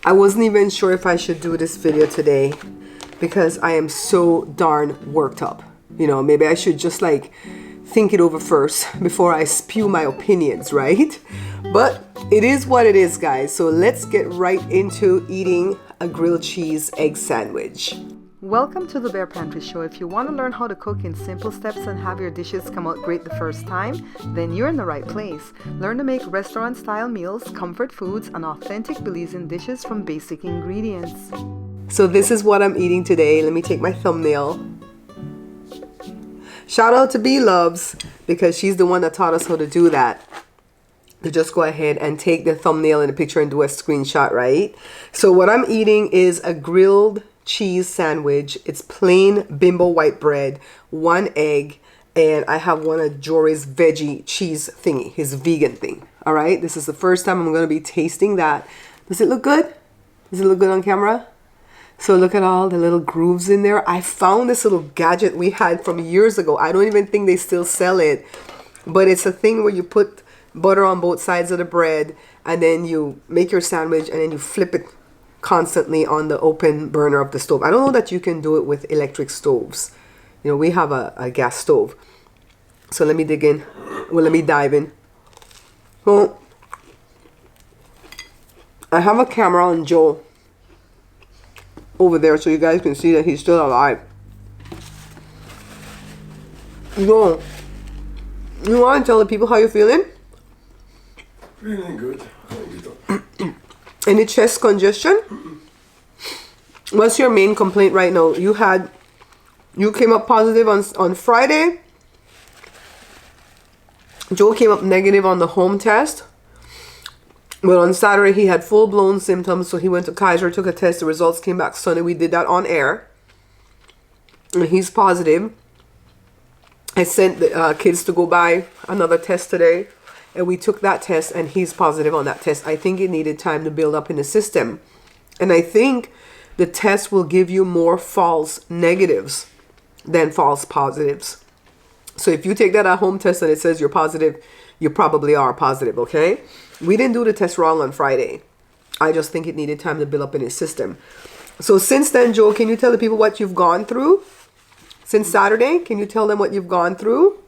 I wasn't even sure if I should do this video today because I am so darn worked up. You know, maybe I should just like think it over first before I spew my opinions, right? But it is what it is, guys. So let's get right into eating a grilled cheese egg sandwich. Welcome to the Bear Pantry Show. If you want to learn how to cook in simple steps and have your dishes come out great the first time, then you're in the right place. Learn to make restaurant-style meals, comfort foods, and authentic Belizean dishes from basic ingredients. So this is what I'm eating today. Let me take my thumbnail. Shout out to B Loves because she's the one that taught us how to do that. To just go ahead and take the thumbnail in the picture and do a screenshot, right? So what I'm eating is a grilled cheese sandwich. It's plain bimbo white bread, 1 egg, and I have one of Jory's veggie cheese thingy, his vegan thing. All right, this is the first time I'm going to be tasting that. Does it look good? Does it look good on camera? So look at all the little grooves in there. I found this little gadget we had from years ago. I don't even think they still sell it, but it's a thing where you put butter on both sides of the bread and then you make your sandwich and then you flip it constantly on the open burner of the stove. I don't know that you can do it with electric stoves. You know, we have a gas stove. So let me dig in. Well, let me dive in. Well, I have a camera on Joe over there so you guys can see that he's still alive. Joe, you want to tell the people how you're feeling? Feeling good. Any chest congestion? What's your main complaint right now? You came up positive on Friday. Joe came up negative on the home test. But on Saturday he had full-blown symptoms, so he went to Kaiser, took a test. The results came back Sunday. We did that on air. And he's positive. I sent the kids to go buy another test today. And we took that test and he's positive on that test. I think it needed time to build up in the system. And I think the test will give you more false negatives than false positives. So if you take that at home test and it says you're positive, you probably are positive, okay? We didn't do the test wrong on Friday. I just think it needed time to build up in his system. So since then, Joe, can you tell the people what you've gone through? Since Saturday, can you tell them what you've gone through?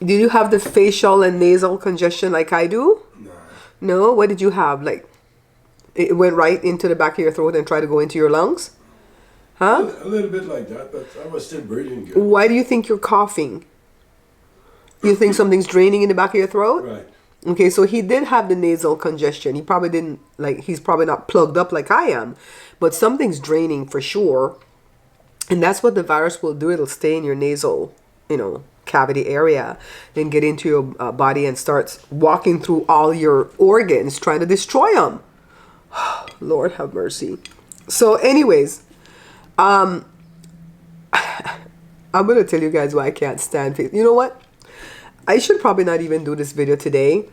Did you have the facial and nasal congestion like I do? No. No? What did you have? Like, it went right into the back of your throat and tried to go into your lungs? Huh? A little bit like that, but I was still breathing good. Why do you think you're coughing? You think something's draining in the back of your throat? Right. Okay, so he did have the nasal congestion. He probably didn't, he's probably not plugged up like I am. But something's draining for sure. And that's what the virus will do. It'll stay in your nasal, cavity area, then get into your body and starts walking through all your organs, trying to destroy them. Lord have mercy. So anyways, I'm going to tell you guys why I can't stand face. You know what? I should probably not even do this video today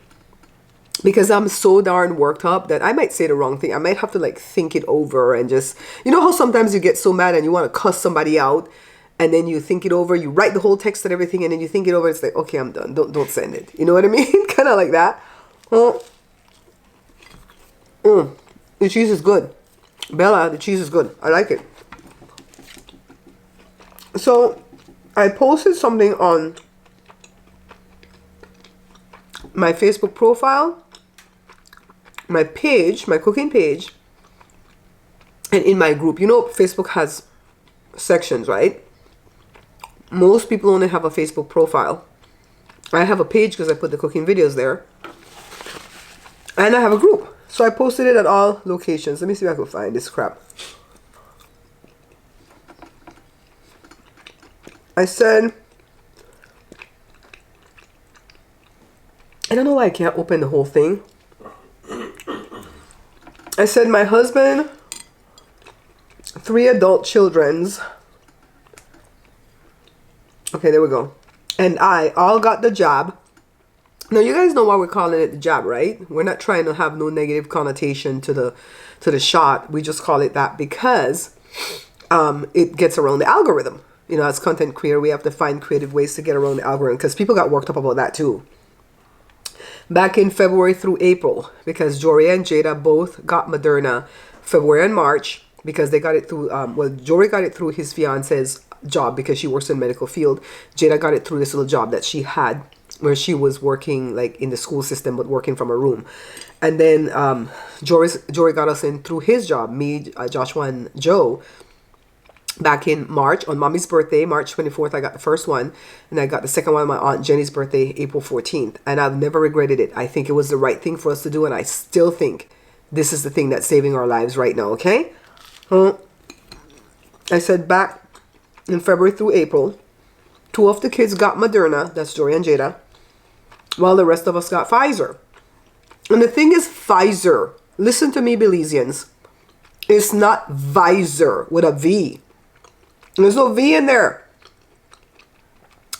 because I'm so darn worked up that I might say the wrong thing. I might have to think it over and just, how sometimes you get so mad and you want to cuss somebody out. And then you think it over, you write the whole text and everything, and then you think it over, it's like, okay, I'm done. Don't send it. You know what I mean? Kind of like that. The cheese is good. Bella, the cheese is good. I like it. So, I posted something on my Facebook profile, my page, my cooking page, and in my group. Facebook has sections, right? Most people only have a Facebook profile. I have a page because I put the cooking videos there. And I have a group. So I posted it at all locations. Let me see if I can find this crap. I said, I don't know why I can't open the whole thing. I said my husband, 3 adult children's. Okay, there we go. And I all got the jab. Now you guys know why we're calling it the jab, right? We're not trying to have no negative connotation to the shot. We just call it that because it gets around the algorithm. As content creator, we have to find creative ways to get around the algorithm because people got worked up about that too. back in February through April, because Jory and Jada both got Moderna February and March, because they got it through, Jory got it through his fiance's job because she works in the medical field. Jada got it through this little job that she had where she was working like in the school system but working from a room. And then Jory got us in through his job, me, Joshua, and Joe, back in March on Mommy's birthday, March 24th. I got the first one, and I got the second one on my Aunt Jenny's birthday, April 14th. And I've never regretted it. I think it was the right thing for us to do, and I still think this is the thing that's saving our lives right now, okay? I said back in February through April, 2 of the kids got Moderna, that's Jory and Jada, while the rest of us got Pfizer. And the thing is, Pfizer, listen to me, Belizeans, it's not visor with a V. There's no V in there.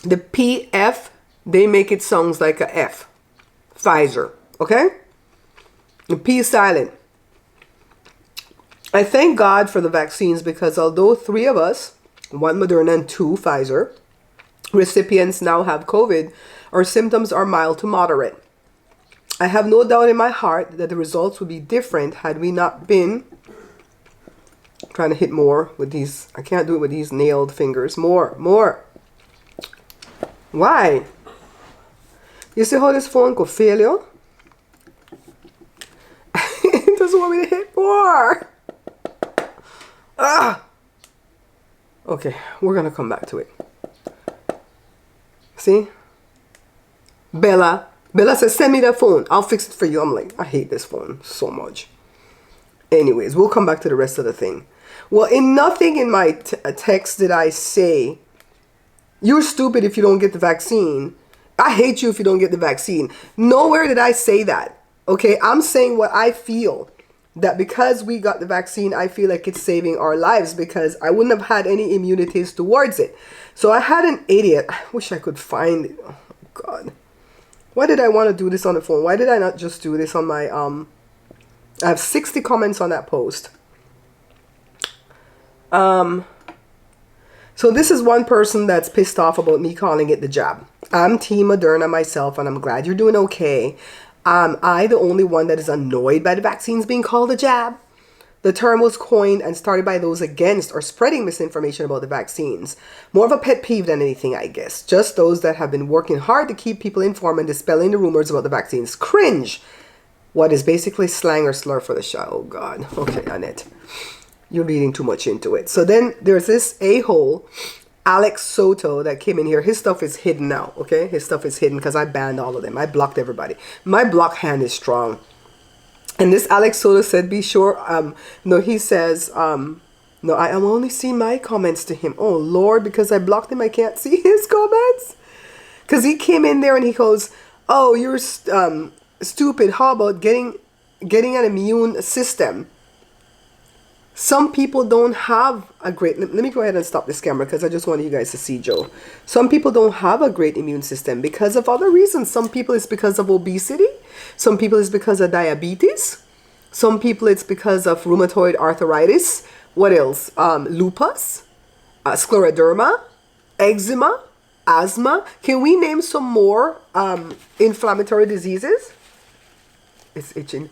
The PF, they make it sounds like a F. Pfizer, okay? The P is silent. I thank God for the vaccines because although 3 of us, 1 Moderna and 2 Pfizer, recipients now have COVID, our symptoms are mild to moderate. I have no doubt in my heart that the results would be different had we not been trying to hit more with these. I can't do it with these nailed fingers. More. Why? You see how this phone could fail you? It doesn't want me to hit more. Okay, we're gonna come back to it. See? Bella says, send me that phone. I'll fix it for you. I'm like, I hate this phone so much. Anyways, we'll come back to the rest of the thing. Well, in nothing in my text did I say, you're stupid if you don't get the vaccine. I hate you if you don't get the vaccine. Nowhere did I say that. Okay, I'm saying what I feel. That because we got the vaccine, I feel like it's saving our lives because I wouldn't have had any immunities towards it. So I had an idiot. I wish I could find it. Oh, God. Why did I want to do this on the phone? Why did I not just do this on my, I have 60 comments on that post. So this is one person that's pissed off about me calling it the jab. I'm Team Moderna myself, and I'm glad you're doing okay. Am I the only one that is annoyed by the vaccines being called a jab? The term was coined and started by those against or spreading misinformation about the vaccines. More of a pet peeve than anything, I guess. Just those that have been working hard to keep people informed and dispelling the rumors about the vaccines. Cringe! What is basically slang or slur for the show. Oh, God. Okay, Annette. You're reading too much into it. So then there's this a-hole, Alex Soto, that came in here. His stuff is hidden now, okay? His stuff is hidden because I banned all of them. I blocked everybody. My block hand is strong. And this Alex Soto said, be sure, no, he says, no, I am only seeing my comments to him. Oh, Lord, because I blocked him, I can't see his comments. Because he came in there and he goes, oh, you're stupid. How about getting an immune system? Some people don't have a great, let me go ahead and stop this camera because I just want you guys to see Joe. Some people don't have a great immune system because of other reasons. Some people it's because of obesity. Some people it's because of diabetes. Some people it's because of rheumatoid arthritis. What else? Lupus, scleroderma, eczema, asthma. Can we name some more inflammatory diseases? It's itching.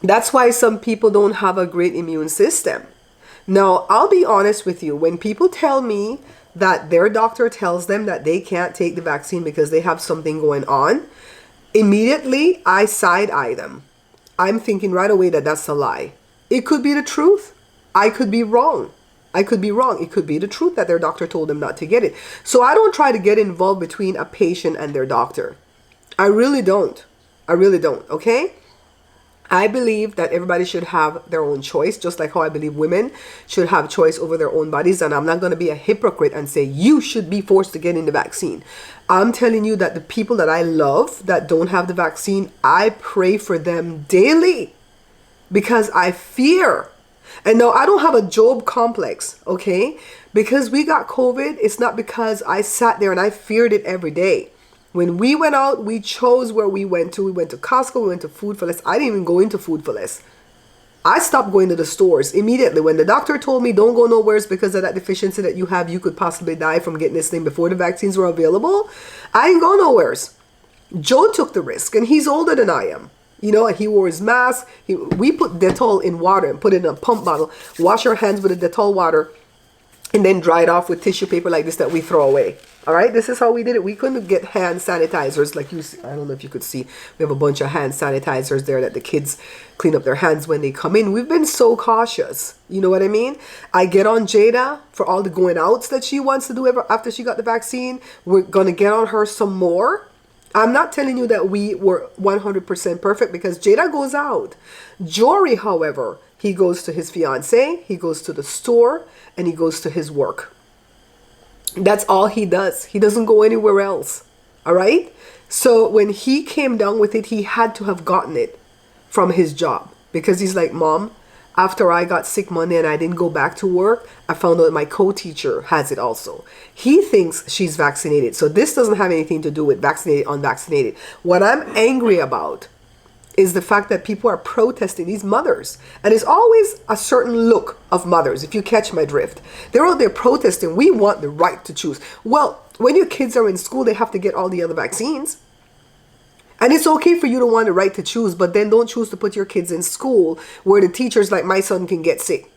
That's why some people don't have a great immune system. Now, I'll be honest with you. When people tell me that their doctor tells them that they can't take the vaccine because they have something going on, immediately I side-eye them. I'm thinking right away that that's a lie. It could be the truth. I could be wrong. It could be the truth that their doctor told them not to get it. So I don't try to get involved between a patient and their doctor. I really don't, okay? I believe that everybody should have their own choice, just like how I believe women should have choice over their own bodies. And I'm not going to be a hypocrite and say you should be forced to get in the vaccine. I'm telling you that the people that I love that don't have the vaccine, I pray for them daily because I fear. And no, I don't have a Job complex, okay? Because we got COVID, it's not because I sat there and I feared it every day. When we went out, we chose where we went to. We went to Costco, we went to Food for Less. I didn't even go into Food for Less. I stopped going to the stores immediately. When the doctor told me don't go nowhere because of that deficiency that you have, you could possibly die from getting this thing before the vaccines were available, I didn't go nowhere. Joe took the risk, and he's older than I am. You know, he wore his mask. We put Dettol in water and put it in a pump bottle, wash our hands with the Dettol water, and then dry it off with tissue paper like this that we throw away. All right, this is how we did it. We couldn't get hand sanitizers like you see. I don't know if you could see. We have a bunch of hand sanitizers there that the kids clean up their hands when they come in. We've been so cautious. You know what I mean? I get on Jada for all the going outs that she wants to do after she got the vaccine. We're going to get on her some more. I'm not telling you that we were 100% perfect because Jada goes out. Jory, however, he goes to his fiance, he goes to the store, and he goes to his work. That's all he does. He doesn't go anywhere else. All right? So when he came down with it, he had to have gotten it from his job because he's like, Mom, after I got sick Monday and I didn't go back to work, I found out my co-teacher has it also. He thinks she's vaccinated. So this doesn't have anything to do with vaccinated, unvaccinated. What I'm angry about is the fact that people are protesting these mothers. And it's always a certain look of mothers, if you catch my drift. They're out there protesting. We want the right to choose. Well, when your kids are in school, they have to get all the other vaccines. And it's okay for you to want the right to choose, but then don't choose to put your kids in school where the teachers like my son can get sick.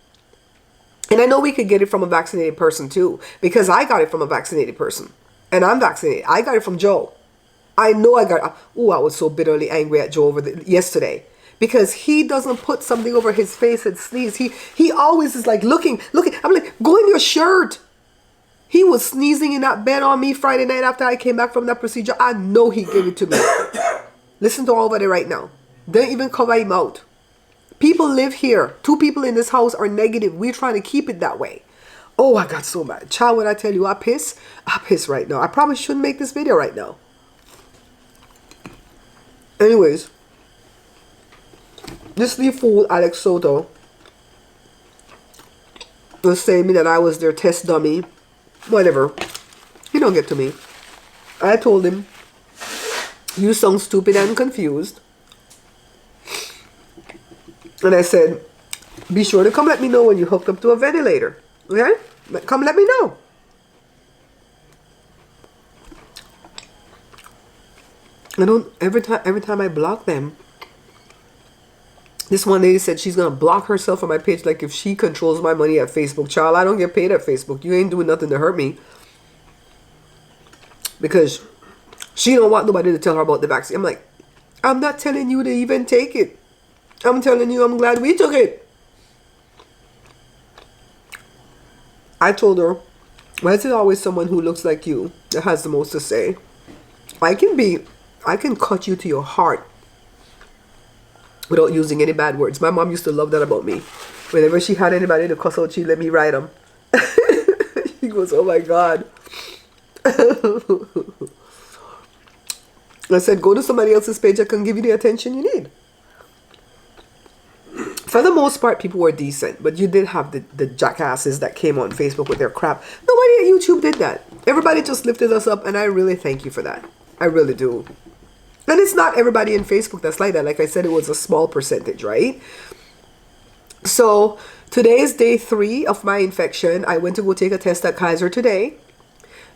And I know we could get it from a vaccinated person too, because I got it from a vaccinated person. And I'm vaccinated. I got it from Joe. I know I got, I was so bitterly angry at Joe yesterday because he doesn't put something over his face and sneeze. He always is like looking. I'm like, go in your shirt. He was sneezing in that bed on me Friday night after I came back from that procedure. I know he gave it to me. Listen to all of it right now. Don't even cover him out. People live here. 2 people in this house are negative. We're trying to keep it that way. Oh, I got so mad. Child, when I tell you I piss right now. I probably shouldn't make this video right now. Anyways, this fool Alex Soto was saying me that I was their test dummy. Whatever. He don't get to me. I told him, you sound stupid and confused. And I said, be sure to come let me know when you hooked up to a ventilator. Okay? Come let me know. I don't, every time I block them, this one lady said she's going to block herself on my page like if she controls my money at Facebook. Child, I don't get paid at Facebook. You ain't doing nothing to hurt me. Because she don't want nobody to tell her about the vaccine. I'm like, I'm not telling you to even take it. I'm telling you I'm glad we took it. I told her, why is it always someone who looks like you that has the most to say? I can cut you to your heart without using any bad words. My mom used to love that about me. Whenever she had anybody to cuss out, she'd let me write them. She goes, oh my God. I said, go to somebody else's page that can give you the attention you need. For the most part, people were decent, but you did have the jackasses that came on Facebook with their crap. Nobody at YouTube did that. Everybody just lifted us up, and I really thank you for that. I really do. And it's not everybody in Facebook that's like that. Like I said, it was a small percentage, right? So today is day 3 of my infection. I went to go take a test at Kaiser today,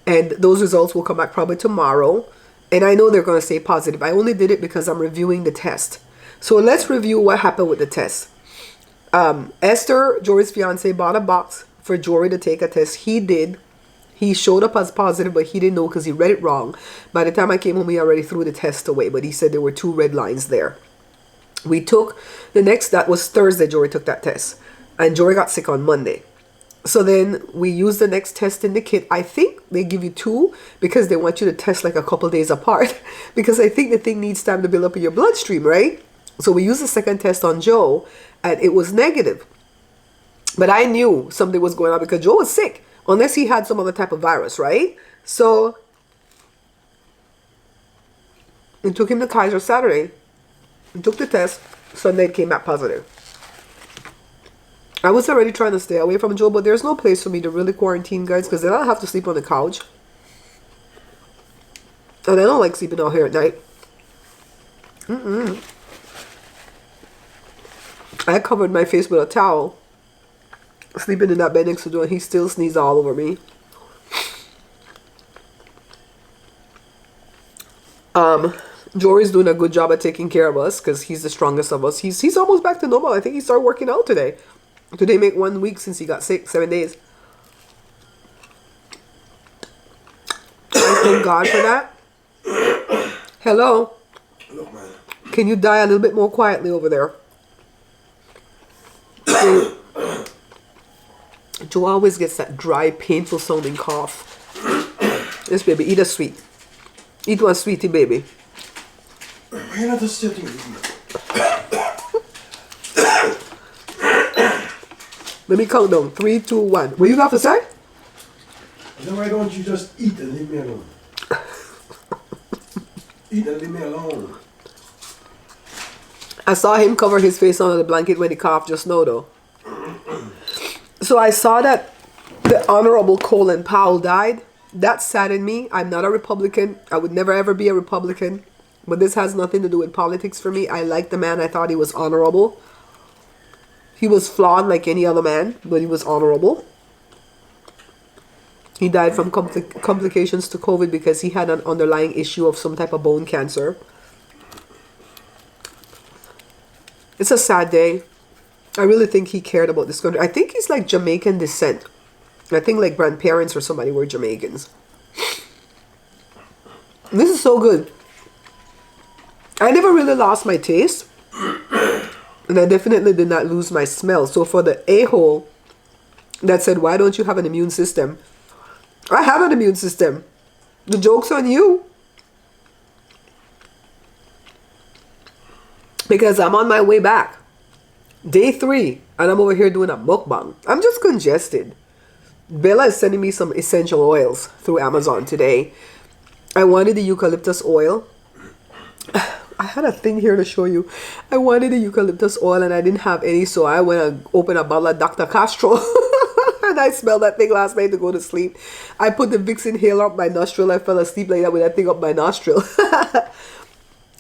and those results will come back probably tomorrow. And I know they're going to say positive. I only did it because I'm reviewing the test. So let's review what happened with the test. Esther, Jory's fiance, bought a box for Jory to take a test. He did. He showed up as positive, but he didn't know because he read it wrong. By the time I came home, he already threw the test away, but he said there were 2 red lines there. We took that was Thursday, Jory took that test. And Jory got sick on Monday. So then we used the next test in the kit. I think they give you 2 because they want you to test like a couple days apart. Because I think the thing needs time to build up in your bloodstream, right? So we used the second test on Joe, and it was negative. But I knew something was going on because Joe was sick. Unless he had some other type of virus, right? So we took him to Kaiser Saturday. We took the test. Sunday it came back positive. I was already trying to stay away from Joe, but there's no place for me to really quarantine, guys, because then I'll have to sleep on the couch. And I don't like sleeping out here at night. I covered my face with a towel. Sleeping in that bed next to the door, he still sneezed all over me. Jory's doing a good job at taking care of us because he's the strongest of us. He's almost back to normal. I think he started working out today. Today make 1 week since he got sick, 7 days. I thank God for that. Hello. Look, man. Can you die a little bit more quietly over there? Joe always gets that dry, painful sounding cough. Yes, baby, eat a sweet. Eat one sweetie, baby. You're not just sitting. Let me count down. 3, 2, 1. What you got to say? Then why don't you just eat and leave me alone? Eat and leave me alone. I saw him cover his face under the blanket when he coughed just now, though. So I saw that the Honorable Colin Powell died. That saddened me. I'm not a Republican. I would never ever be a Republican. But this has nothing to do with politics for me. I like the man. I thought he was honorable. He was flawed like any other man, but he was honorable. He died from complications to COVID because he had an underlying issue of some type of bone cancer. It's a sad day. I really think he cared about this country. I think he's like Jamaican descent. I think like grandparents or somebody were Jamaicans. This is so good. I never really lost my taste. And I definitely did not lose my smell. So for the a-hole that said, why don't you have an immune system? I have an immune system. The joke's on you. Because I'm on my way back. Day 3. And I'm over here doing a mukbang. I'm just congested. Bella is sending me some essential oils through Amazon today. I wanted the eucalyptus oil. I had a thing here to show you. I wanted the eucalyptus oil and I didn't have any, so I went and opened a bottle of Dr. Castro. And I smelled that thing last night to go to sleep. I put the Vicks inhaler up my nostril. I fell asleep like that with that thing up my nostril.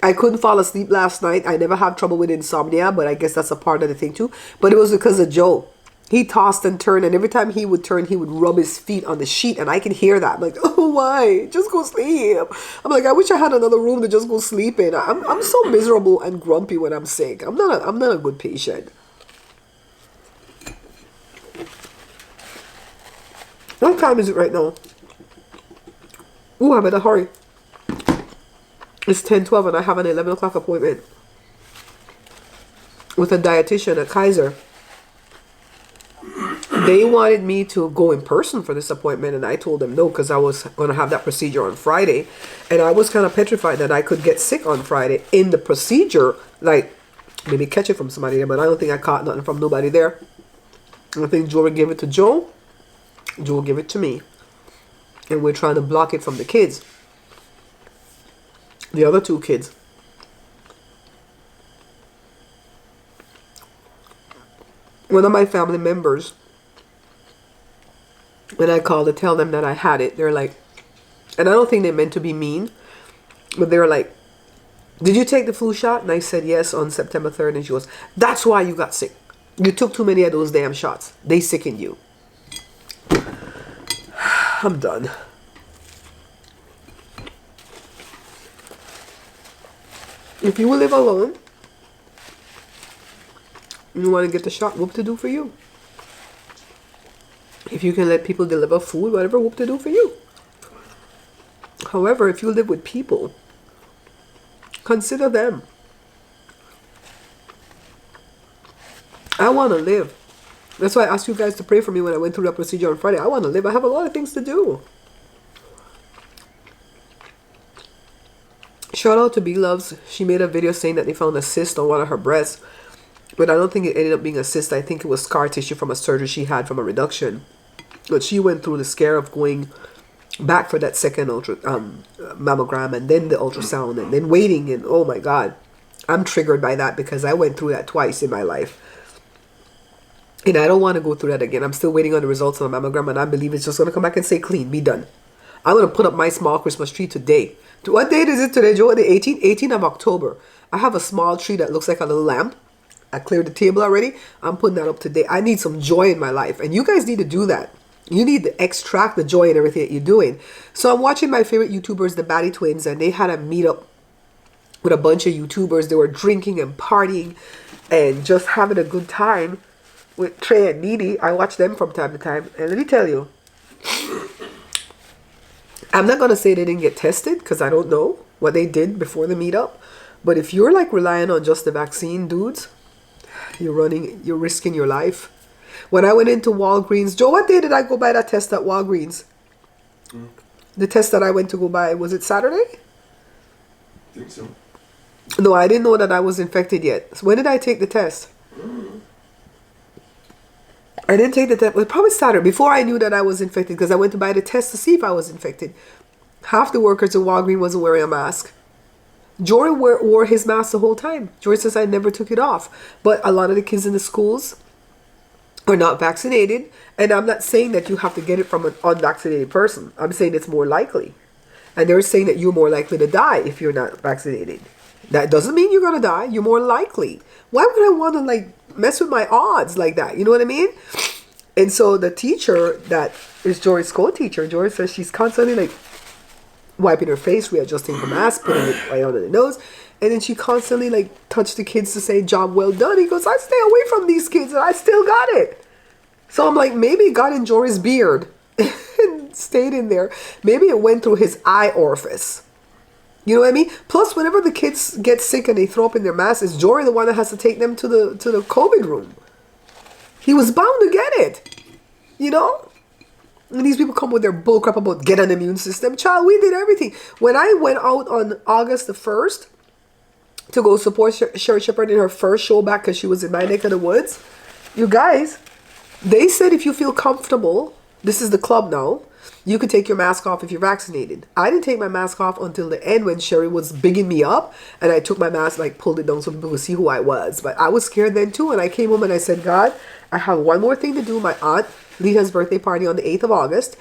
I couldn't fall asleep last night. I never have trouble with insomnia, but I guess that's a part of the thing too. But it was because of Joe. He tossed and turned, and every time he would turn, he would rub his feet on the sheet, and I could hear that. I'm like, oh, why? Just go sleep. I'm like, I wish I had another room to just go sleep in. I'm so miserable and grumpy when I'm sick. I'm not a good patient. What time is it right now? Ooh, I better hurry. It's 10:12, and I have an 11 o'clock appointment with a dietitian at Kaiser. They wanted me to go in person for this appointment, and I told them no because I was going to have that procedure on Friday, and I was kind of petrified that I could get sick on Friday in the procedure, like maybe catch it from somebody there, but I don't think I caught nothing from nobody there. I think Jory gave it to Joe. Joe gave it to me, and we're trying to block it from the kids, the other 2 kids. One of my family members, when I called to tell them that I had it, they're like, and I don't think they meant to be mean, but they were like, did you take the flu shot? And I said yes on September 3rd, and she goes, that's why you got sick. You took too many of those damn shots. They sickened you. I'm done. If you will live alone, you want to get the shot, whoop to do for you. If you can let people deliver food, whatever, whoop to do for you. However, if you live with people, consider them. I want to live. That's why I asked you guys to pray for me when I went through that procedure on Friday. I want to live. I have a lot of things to do. Shout out to B Loves. She made a video saying that they found a cyst on one of her breasts. But I don't think it ended up being a cyst. I think it was scar tissue from a surgery she had from a reduction. But she went through the scare of going back for that second mammogram and then the ultrasound and then waiting. And oh my God, I'm triggered by that because I went through that twice in my life. And I don't want to go through that again. I'm still waiting on the results of the mammogram, and I believe it's just going to come back and say clean, be done. I'm going to put up my small Christmas tree today. What date is it today, Joe? The 18th? 18th of October. I have a small tree that looks like a little lamp. I cleared the table already. I'm putting that up today. I need some joy in my life, and you guys need to do that. You need to extract the joy in everything that you're doing. So I'm watching my favorite YouTubers, the Batty Twins, and they had a meetup with a bunch of YouTubers. They were drinking and partying and just having a good time with Trey and Needy. I watch them from time to time. And let me tell you, I'm not going to say they didn't get tested because I don't know what they did before the meetup. But if you're like relying on just the vaccine, dudes, you're risking your life. When I went into Walgreens, Joe, what day did I go buy that test at Walgreens? The test that I went to go buy, was it Saturday? I think so. No, I didn't know that I was infected yet. So when did I take the test? I didn't take the test. It was probably Saturday, before I knew that I was infected, because I went to buy the test to see if I was infected. Half the workers at Walgreens wasn't wearing a mask. Jory wore his mask the whole time. Jory says I never took it off. But a lot of the kids in the schools are not vaccinated. And I'm not saying that you have to get it from an unvaccinated person. I'm saying it's more likely. And they're saying that you're more likely to die if you're not vaccinated. That doesn't mean you're going to die. You're more likely. Why would I want to like mess with my odds like that? You know what I mean? And so the teacher that is Jory's school teacher, Jory says she's constantly like wiping her face, readjusting her mask, putting it right under the nose. And then she constantly like touched the kids to say, job well done. He goes, I stay away from these kids and I still got it. So I'm like, maybe it got in Jory's beard and stayed in there. Maybe it went through his eye orifice. You know what I mean? Plus, whenever the kids get sick and they throw up in their masks, it's Jory the one that has to take them to the COVID room. He was bound to get it. You know? And these people come with their bullcrap about get an immune system. Child, we did everything. When I went out on August the 1st to go support Sherry Shepherd in her first show back because she was in my neck of the woods, you guys, they said if you feel comfortable, this is the club now, you can take your mask off if you're vaccinated. I didn't take my mask off until the end when Sherry was bigging me up, and I took my mask, like pulled it down so people could see who I was. But I was scared then too, and I came home and I said, God, I have one more thing to do. My aunt Lita's birthday party on the 8th of August,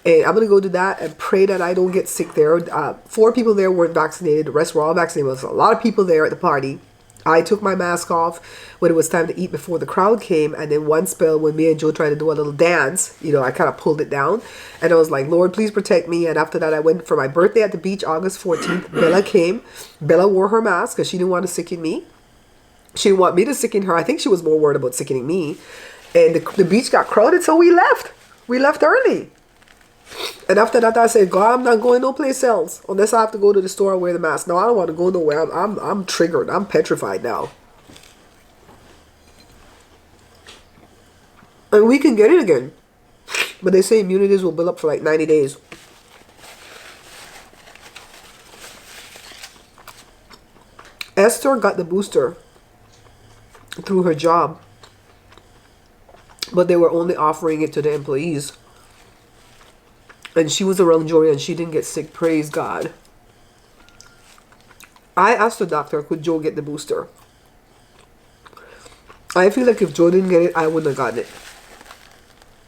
and I'm going to go do that and pray that I don't get sick there. 4 people there weren't vaccinated. The rest were all vaccinated. There was a lot of people there at the party. I took my mask off when it was time to eat before the crowd came. And then one spell when me and Joe tried to do a little dance, you know, I kind of pulled it down. And I was like, Lord, please protect me. And after that, I went for my birthday at the beach, August 14th. Bella came. Bella wore her mask because she didn't want to sicken me. She didn't want me to sicken her. I think she was more worried about sickening me. And the beach got crowded, so we left. We left early. And after that, I said, God, I'm not going no place else unless I have to go to the store and wear the mask. No, I don't want to go nowhere. I'm triggered. I'm petrified now. And we can get it again. But they say immunities will build up for like 90 days. Esther got the booster through her job. But they were only offering it to the employees. And she was around Jory and she didn't get sick. Praise God. I asked the doctor, could Joe get the booster? I feel like if Joe didn't get it, I wouldn't have gotten it.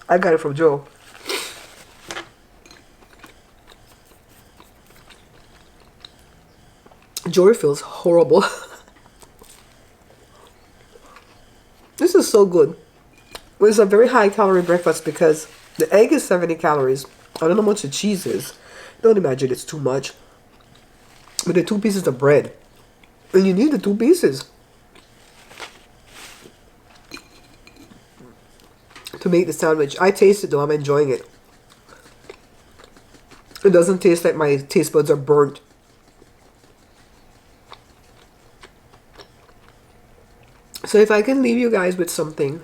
I got it from Joe. Jory feels horrible. This is so good. It's a very high calorie breakfast because the egg is 70 calories. I don't know how much the cheese is. Don't imagine it's too much. But the 2 pieces of bread. And you need the 2 pieces to make the sandwich. I taste it though. I'm enjoying it. It doesn't taste like my taste buds are burnt. So if I can leave you guys with something,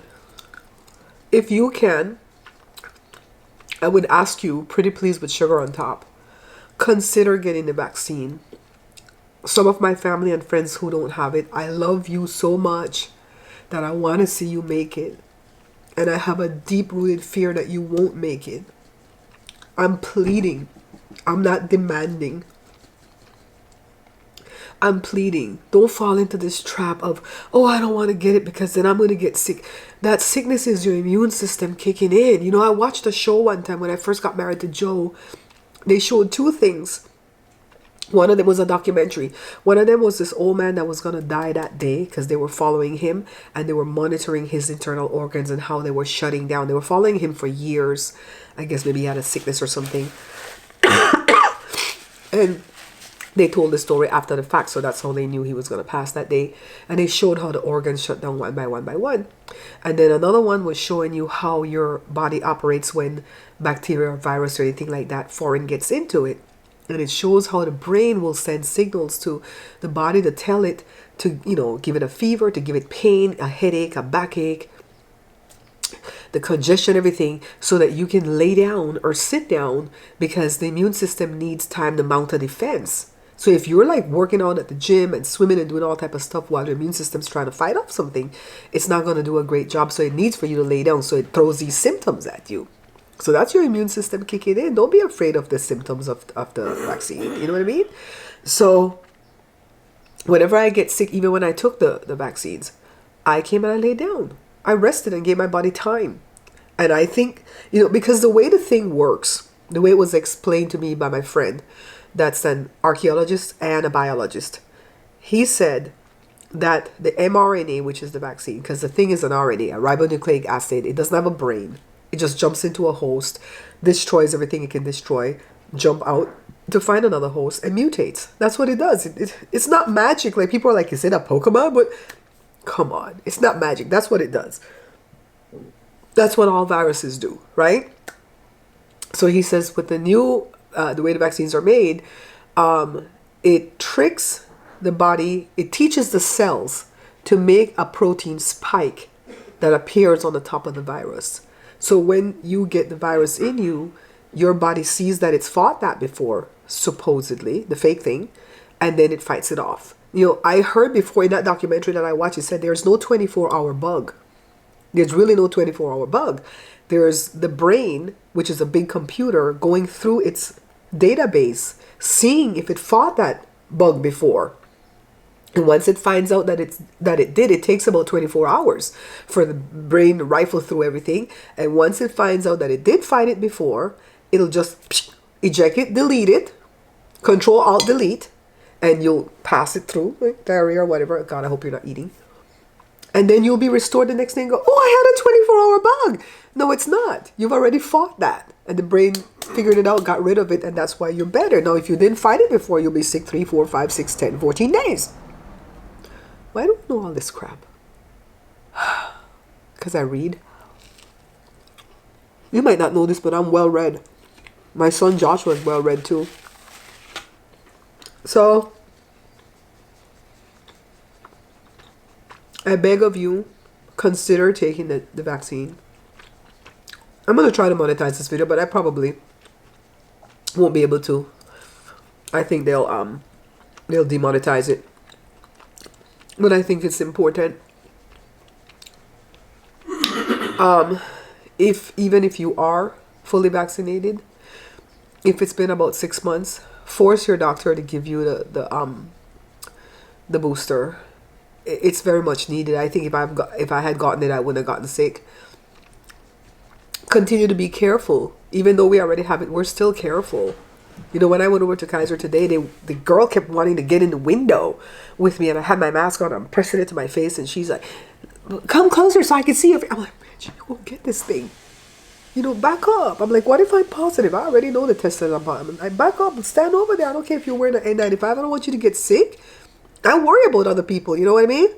if you can, I would ask you, pretty please with sugar on top, consider getting the vaccine. Some of my family and friends who don't have it, I love you so much that I want to see you make it. And I have a deep-rooted fear that you won't make it. I'm pleading. I'm not demanding. I'm pleading. Don't fall into this trap of, oh, I don't want to get it because then I'm going to get sick. That sickness is your immune system kicking in. You know, I watched a show one time when I first got married to Joe. They showed 2 things. One of them was a documentary. One of them was this old man that was going to die that day because they were following him and they were monitoring his internal organs and how they were shutting down. They were following him for years. I guess maybe he had a sickness or something. And they told the story after the fact, so that's how they knew he was going to pass that day. And they showed how the organs shut down one by one by one. And then another one was showing you how your body operates when bacteria or virus or anything like that foreign gets into it. And it shows how the brain will send signals to the body to tell it to, you know, give it a fever, to give it pain, a headache, a backache, the congestion, everything, so that you can lay down or sit down because the immune system needs time to mount a defense. So if you're like working out at the gym and swimming and doing all type of stuff while your immune system's trying to fight off something, it's not going to do a great job. So it needs for you to lay down. So it throws these symptoms at you. So that's your immune system kicking in. Don't be afraid of the symptoms of the vaccine. You know what I mean? So whenever I get sick, even when I took the vaccines, I came and I laid down. I rested and gave my body time. And I think, you know, because the way the thing works, the way it was explained to me by my friend, that's an archaeologist and a biologist, he said that the mRNA, which is the vaccine, because the thing is an RNA, a ribonucleic acid, it doesn't have a brain. It just jumps into a host, destroys everything it can destroy, jump out to find another host, and mutates. That's what it does. It's not magic. Like people are like, is it a Pokemon? But come on, it's not magic. That's what it does. That's what all viruses do, right? So he says with the new, the way the vaccines are made, it tricks the body, it teaches the cells to make a protein spike that appears on the top of the virus. So when you get the virus in you, your body sees that it's fought that before, supposedly, the fake thing, and then it fights it off. You know, I heard before in that documentary that I watched, it said there's no 24-hour bug. There's really no 24-hour bug. There's the brain, which is a big computer, going through its database, seeing if it fought that bug before. And once it finds out that it did, it takes about 24 hours for the brain to rifle through everything. And once it finds out that it did fight it before, it'll just eject it, delete it, Control-Alt-Delete, and you'll pass it through, like diarrhea or whatever. God, I hope you're not eating. And then you'll be restored the next day and go, oh, I had a 24-hour bug. No, it's not. You've already fought that. And the brain figured it out, got rid of it, and that's why you're better. Now, if you didn't fight it before, you'll be sick 3, 4, 5, 6, 10, 14 days. Why don't I know all this crap? Because I read. You might not know this, but I'm well read. My son Joshua is well read too. So, I beg of you, consider taking the vaccine. I'm going to try to monetize this video, but I probably won't be able to. I think they'll demonetize it. But I think it's important. Even if you are fully vaccinated, if it's been about 6 months, force your doctor to give you the booster. It's very much needed. I think if I had gotten it, I wouldn't have gotten sick. Continue to be careful. Even though we already have it, we're still careful. You know, when I went over to Kaiser today, the girl kept wanting to get in the window with me, and I had my mask on. I'm pressing it to my face, and she's like, "Come closer so I can see." I'm like, "Bitch, you won't get this thing. You know, back up." I'm like, "What if I'm positive? I already know the test that I'm positive. I back up, stand over there. I don't care if you're wearing an N95. I don't want you to get sick. I worry about other people." You know what I mean?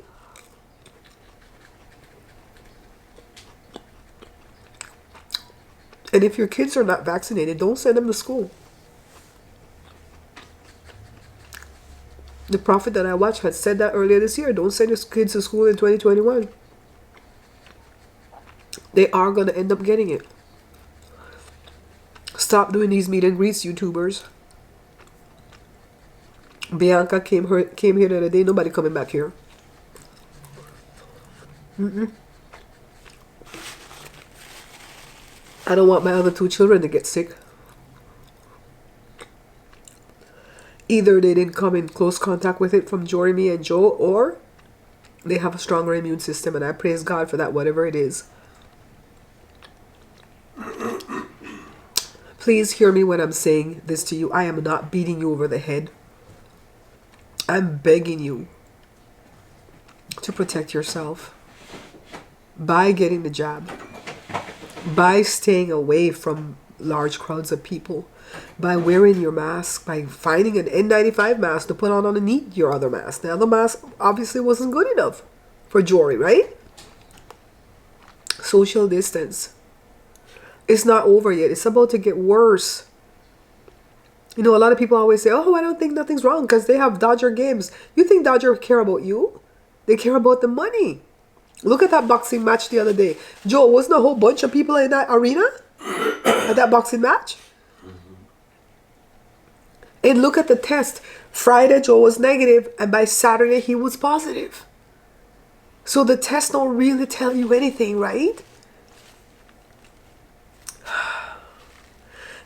And if your kids are not vaccinated, don't send them to school. The prophet that I watched had said that earlier this year. Don't send your kids to school in 2021. They are going to end up getting it. Stop doing these meet and greets, YouTubers. Bianca came here the other day. Nobody coming back here. I don't want my other 2 children to get sick. Either they didn't come in close contact with it from Jory, me, and Joe, or they have a stronger immune system, and I praise God for that, whatever it is. Please hear me when I'm saying this to you. I am not beating you over the head. I'm begging you to protect yourself by getting the jab, by staying away from large crowds of people, by wearing your mask, by finding an N95 mask to put on underneath your other mask. The other mask obviously wasn't good enough for Jory, right? Social distance. It's not over yet. It's about to get worse. You know, a lot of people always say, oh, I don't think nothing's wrong because they have Dodger games. You think Dodger care about you? They care about the money. Look at that boxing match the other day. Joe, wasn't a whole bunch of people in that arena at that boxing match? And look at the test. Friday, Joe was negative, and by Saturday, he was positive. So the tests don't really tell you anything, right?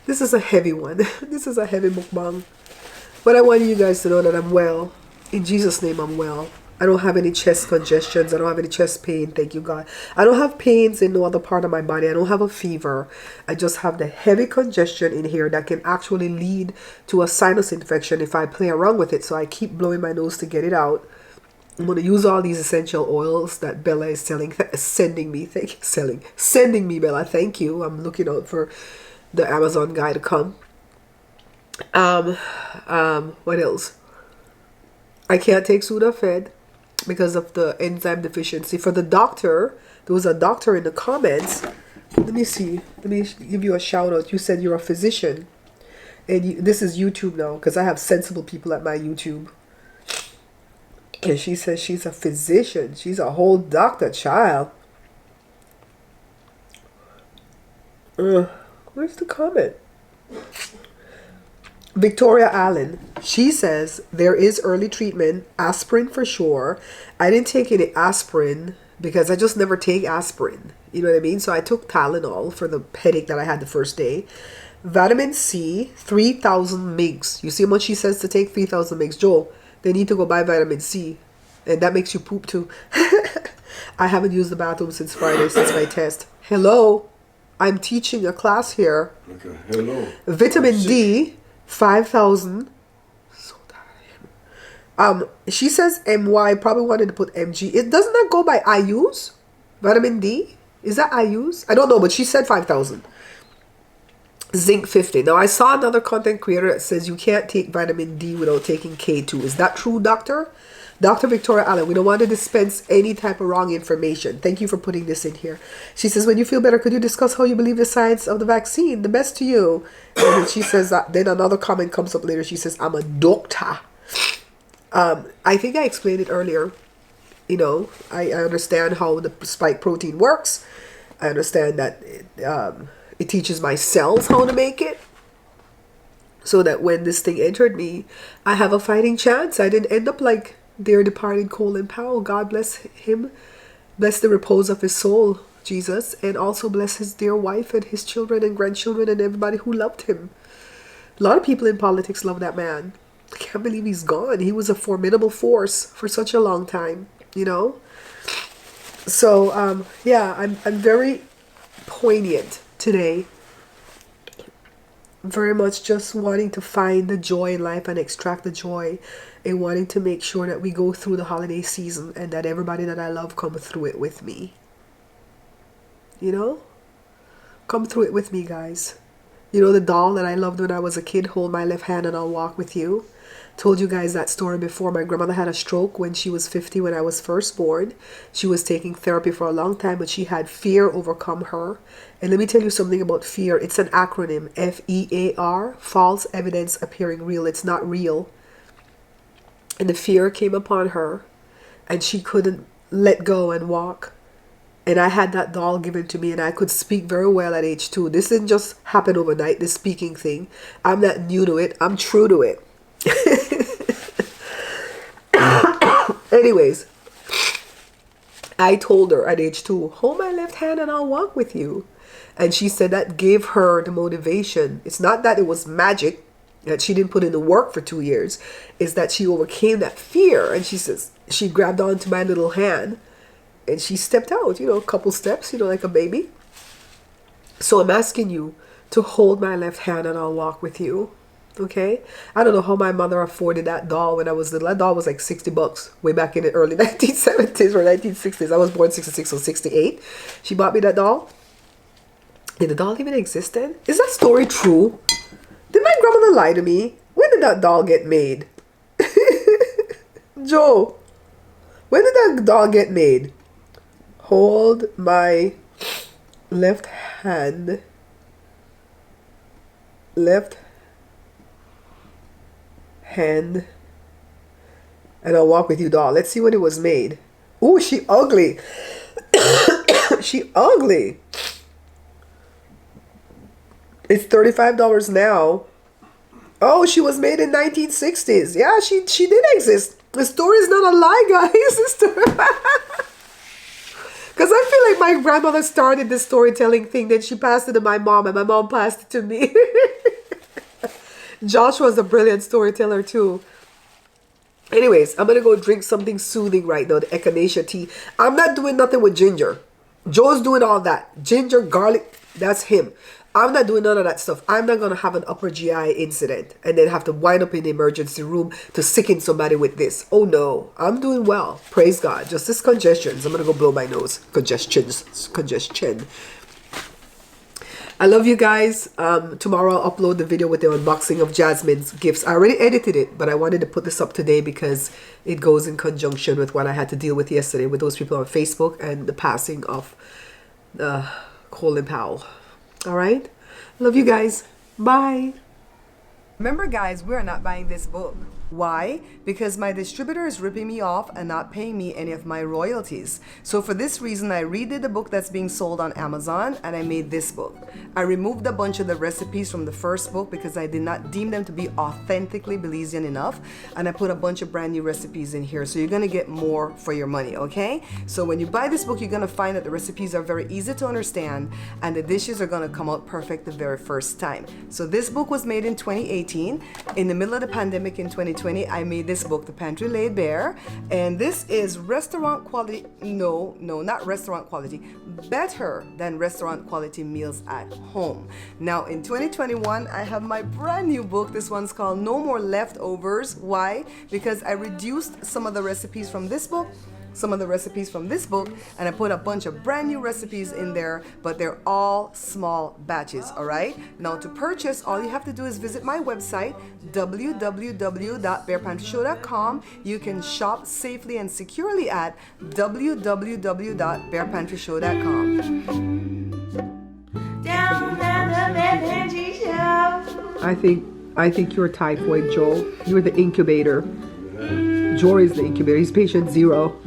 This is a heavy one. This is a heavy mukbang. But I want you guys to know that I'm well. In Jesus' name, I'm well. I don't have any chest congestions. I don't have any chest pain. Thank you, God. I don't have pains in no other part of my body. I don't have a fever. I just have the heavy congestion in here that can actually lead to a sinus infection if I play around with it. So I keep blowing my nose to get it out. I'm going to use all these essential oils that Bella is sending me. Sending me, Bella. Thank you. I'm looking out for the Amazon guy to come. What else? I can't take Sudafed because of the enzyme deficiency. For the doctor, there was a doctor in the comments. Let me see. Let me give you a shout out. You said you're a physician. And this is YouTube now because I have sensible people at my YouTube. And she says she's a physician. She's a whole doctor, child. Where's the comment? Victoria Allen. She says there is early treatment. Aspirin for sure. I didn't take any aspirin because I just never take aspirin. You know what I mean? So I took Tylenol for the headache that I had the first day. Vitamin C, 3,000 mgs. You see how much she says to take? 3,000 mgs. Joel, they need to go buy vitamin C. And that makes you poop too. I haven't used the bathroom since Friday, since my test. Hello. I'm teaching a class here. Okay, hello. Vitamin D, 5,000. So tired. She says MY, probably wanted to put MG. It doesn't that go by IUs? Vitamin D? Is that IUs? I don't know, but she said 5,000. Zinc 50. Now I saw another content creator that says you can't take vitamin D without taking K2. Is that true, doctor? Dr. Victoria Allen, we don't want to dispense any type of wrong information. Thank you for putting this in here. She says, when you feel better, could you discuss how you believe the science of the vaccine? The best to you. And then she says that, then another comment comes up later. She says, I'm a doctor. I think I explained it earlier. You know, I understand how the spike protein works. I understand that it teaches my cells how to make it. So that when this thing entered me, I have a fighting chance. I didn't end up like dear departed Colin Powell. God bless him. Bless the repose of his soul, Jesus. And also bless his dear wife and his children and grandchildren and everybody who loved him. A lot of people in politics love that man. I can't believe he's gone. He was a formidable force for such a long time, you know. So, yeah, I'm very poignant today. Very much just wanting to find the joy in life and extract the joy, and wanting to make sure that we go through the holiday season and that everybody that I love come through it with me. You know? Come through it with me, guys. You know the doll that I loved when I was a kid, Hold My Left Hand and I'll Walk With You? Told you guys that story before. My grandmother had a stroke when she was 50 when I was first born. She was taking therapy for a long time, but she had fear overcome her. And let me tell you something about fear. It's an acronym, FEAR, false evidence appearing real. It's not real. And the fear came upon her and she couldn't let go and walk. And I had that doll given to me and I could speak very well at age 2. This didn't just happen overnight, this speaking thing. I'm not new to it. I'm true to it. Anyways, I told her at age 2, hold my left hand and I'll walk with you. And she said that gave her the motivation. It's not that it was magic, that she didn't put in the work for 2 years. It's that she overcame that fear. And she says, she grabbed onto my little hand and she stepped out, you know, a couple steps, you know, like a baby. So I'm asking you to hold my left hand and I'll walk with you. Okay, I don't know how my mother afforded that doll when I was little. That doll was like $60 way back in the early 1970s or 1960s. I was born 66 or 68. She bought me that doll. Did the doll even existed? Is that story true? Did my grandmother lie to me? When did that doll get made? Joe, when did that doll get made? Hold my left hand. Left hand. And I'll walk with you, doll. Let's see when it was made. Ooh, she ugly. She ugly. It's $35 now. Oh, she was made in 1960s. Yeah, she did exist. The story is not a lie, guys. Because I feel like my grandmother started this storytelling thing, then she passed it to my mom, and my mom passed it to me. Josh was a brilliant storyteller too. Anyways, I'm gonna go drink something soothing right now, the echinacea tea. I'm not doing nothing with ginger. Joe's doing all that. Ginger, garlic, that's him. I'm not doing none of that stuff. I'm not going to have an upper GI incident and then have to wind up in the emergency room to sicken somebody with this. Oh no, I'm doing well. Praise God. Just this congestions. I'm going to go blow my nose. Congestion. I love you guys. Tomorrow I'll upload the video with the unboxing of Jasmine's gifts. I already edited it, but I wanted to put this up today because it goes in conjunction with what I had to deal with yesterday with those people on Facebook and the passing of Colin Powell. All right. Love you guys. Bye. Remember, guys, we're not buying this book. Why? Because my distributor is ripping me off and not paying me any of my royalties. So for this reason, I redid the book that's being sold on Amazon and I made this book. I removed a bunch of the recipes from the first book because I did not deem them to be authentically Belizean enough. And I put a bunch of brand new recipes in here. So you're going to get more for your money, okay? So when you buy this book, you're going to find that the recipes are very easy to understand and the dishes are going to come out perfect the very first time. So this book was made in 2018. In the middle of the pandemic in 2020, I made this book, The Pantry Laid Bare, and this is restaurant quality, no, not restaurant quality, better than restaurant quality meals at home. Now in 2021, I have my brand new book. This one's called No More Leftovers. Why? Because I reduced some of the recipes from this book, some of the recipes from this book, and I put a bunch of brand new recipes in there, but they're all small batches. All right, now to purchase, all you have to do is visit my website, www.barepantryshow.com. You can shop safely and securely at www.barepantryshow.com. Down at the Bare Pantry Show. I think you're typhoid, Joe. You're the incubator. Jory's the incubator. He's patient 0.